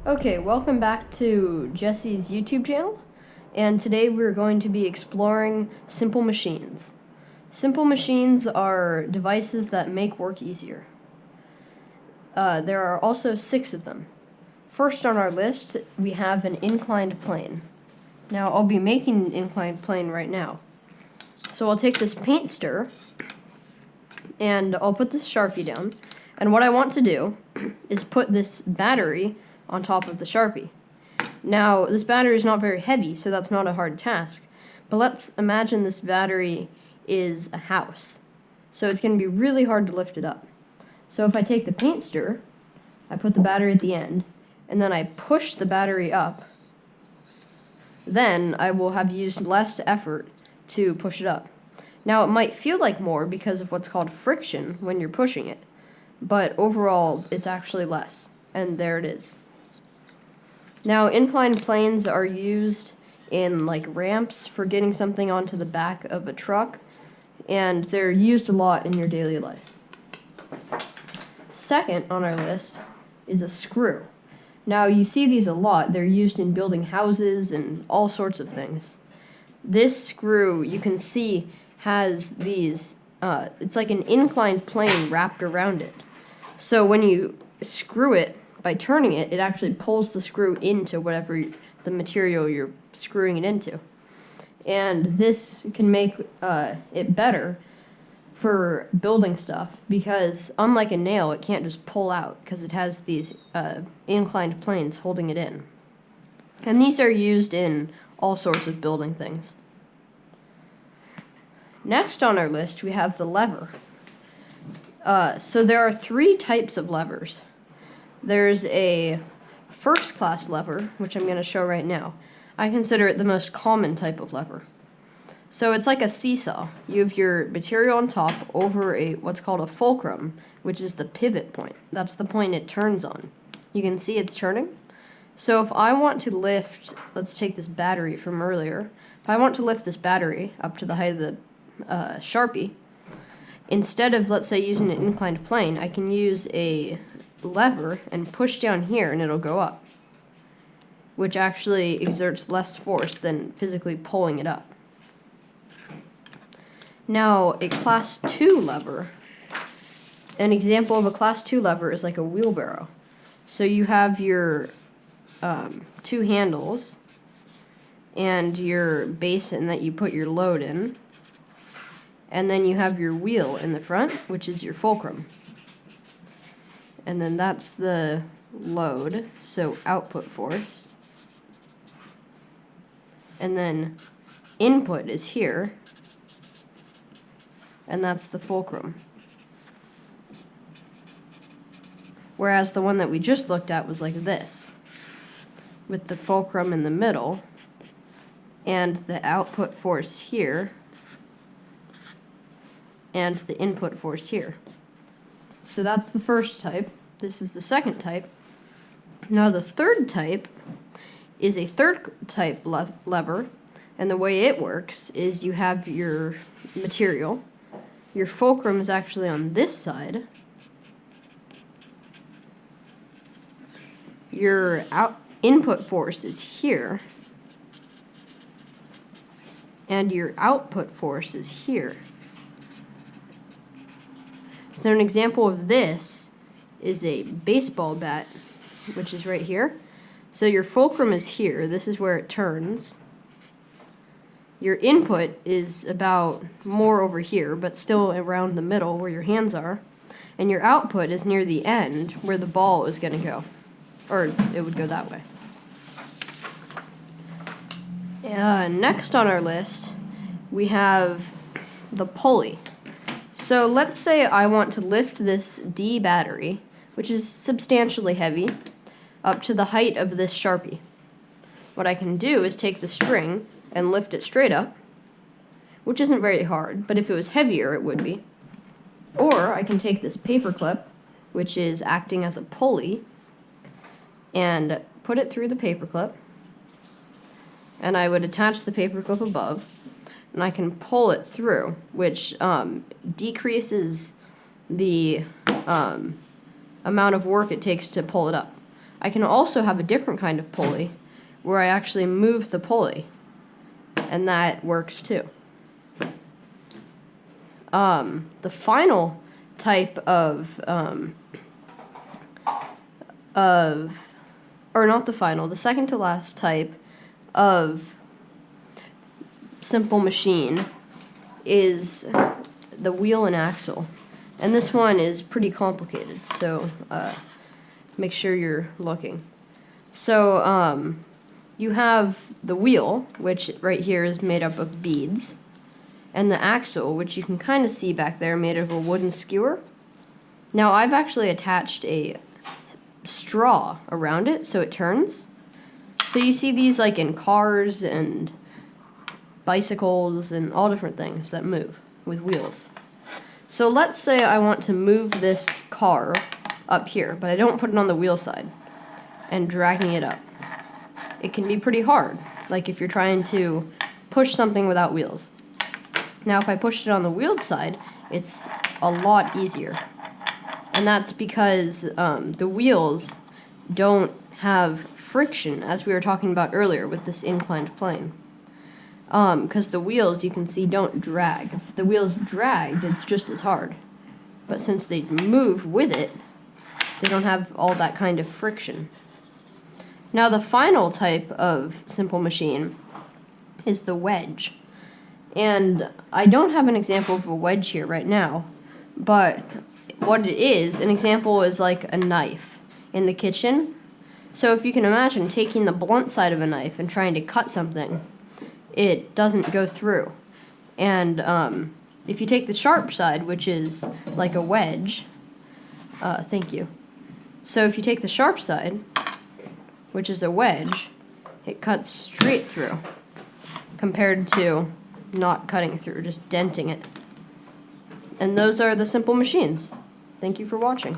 Okay, welcome back to Jesse's YouTube channel, and today we're going to be exploring simple machines. Simple machines are devices that make work easier. There are also 6 of them. First on our list, we have an inclined plane. Now, I'll be making an inclined plane right now. So I'll take this paint stir, and I'll put this Sharpie down, and what I want to do is put this battery on top of the Sharpie. Now, this battery is not very heavy, so that's not a hard task. But let's imagine this battery is a house. So it's going to be really hard to lift it up. So if I take the paint stir, I put the battery at the end, and then I push the battery up, then I will have used less effort to push it up. Now, it might feel like more because of what's called friction when you're pushing it, but overall, it's actually less. And there it is. Now, inclined planes are used in like ramps for getting something onto the back of a truck, and they're used a lot in your daily life. Second on our list is a screw. Now, you see these a lot. They're used in building houses and all sorts of things. This screw, you can see, has these, it's like an inclined plane wrapped around it. So when you screw it, by turning it, it actually pulls the screw into whatever the material you're screwing it into. And this can make it better for building stuff because, unlike a nail, it can't just pull out because it has these inclined planes holding it in. And these are used in all sorts of building things. Next on our list, we have the lever. So there are 3 types of levers. There's a first-class lever, which I'm going to show right now. I consider it the most common type of lever. So it's like a seesaw. You have your material on top over what's called a fulcrum, which is the pivot point. That's the point it turns on. You can see it's turning. So if I want to lift, let's take this battery from earlier. If I want to lift this battery up to the height of the Sharpie, instead of, let's say, using an inclined plane, I can use a lever and push down here and it'll go up, which actually exerts less force than physically pulling it up. Now, a class 2 lever, an example of a class 2 lever is like a wheelbarrow. So you have your 2 handles and your basin that you put your load in, and then you have your wheel in the front, which is your fulcrum. And then that's the load, so output force. And then input is here, and that's the fulcrum. Whereas the one that we just looked at was like this, with the fulcrum in the middle, and the output force here, and the input force here. So that's the first type. This is the second type. Now the third type is a third type lever, and the way it works is you have your material. Your fulcrum is actually on this side. Your input force is here, and your output force is here. So an example of this is a baseball bat, which is right here. So your fulcrum is here. This is where it turns. Your input is about more over here, but still around the middle where your hands are. And your output is near the end where the ball is going to go. Or it would go that way. Next on our list, we have the pulley. So let's say I want to lift this D battery, which is substantially heavy, up to the height of this Sharpie. What I can do is take the string and lift it straight up, which isn't very hard, but if it was heavier it would be. Or I can take this paper clip, which is acting as a pulley, and put it through the paper clip, and I would attach the paper clip above, and I can pull it through, which decreases the amount of work it takes to pull it up. I can also have a different kind of pulley where I actually move the pulley, and that works too. The final type the second to last type of simple machine is the wheel and axle. And this one is pretty complicated, so make sure you're looking. So you have the wheel, which right here is made up of beads, and the axle, which you can kind of see back there, made of a wooden skewer. Now I've actually attached a straw around it so it turns. So you see these like in cars and bicycles and all different things that move with wheels. So let's say I want to move this car up here, but I don't put it on the wheel side and dragging it up. It can be pretty hard, like if you're trying to push something without wheels. Now if I pushed it on the wheeled side, it's a lot easier. And that's because the wheels don't have friction, as we were talking about earlier with this inclined plane. Because the wheels, you can see, don't drag. If the wheels dragged, it's just as hard. But since they move with it, they don't have all that kind of friction. Now the final type of simple machine is the wedge. And I don't have an example of a wedge here right now, but what it is, an example is like a knife in the kitchen. So if you can imagine taking the blunt side of a knife and trying to cut something, it doesn't go through. And if you take the sharp side, which is like a wedge, thank you. So if you take the sharp side, which is a wedge, it cuts straight through, compared to not cutting through, just denting it. And those are the simple machines. Thank you for watching.